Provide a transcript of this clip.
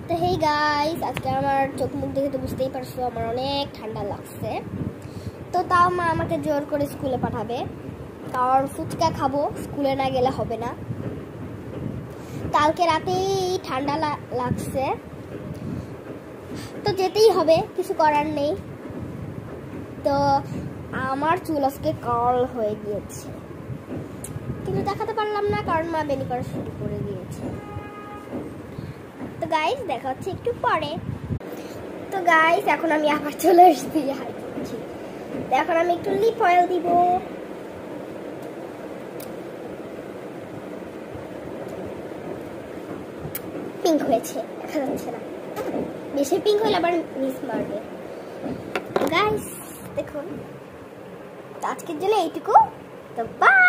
তো hey guys, আজকে আমার চোখ মুখ দেখে তো বুঝতেই পারছো আমার অনেক ঠান্ডা লাগছে। তো তাও মা আমাকে জোর করে স্কুলে পাঠাবে, কারণ ফুচকা খাবো, স্কুলে না গেলে হবে না। কালকে রাতেই ঠান্ডা লাগছে, তো যেতেই হবে, কিছু করার নেই। তো আমার চুল আজকে কার্ল হয়ে গিয়েছে, কিন্তু দেখাতে পারলাম না কারণ মা বেনি করা শুরু করে দিয়েছে। তো গাইস দেখা হচ্ছে একটু পরে। তো গাইস এখন আমি আবার চলে এসেছি, এখন আমি একটু লিপ অয়েল দিব। পিঙ্ক হয়েছে, দেখা যাচ্ছে না, বেশি পিঙ্ক হলে আবার মিস মারবে। গাইস দেখুন, আজকের জন্য এইটুকু, তো বাই।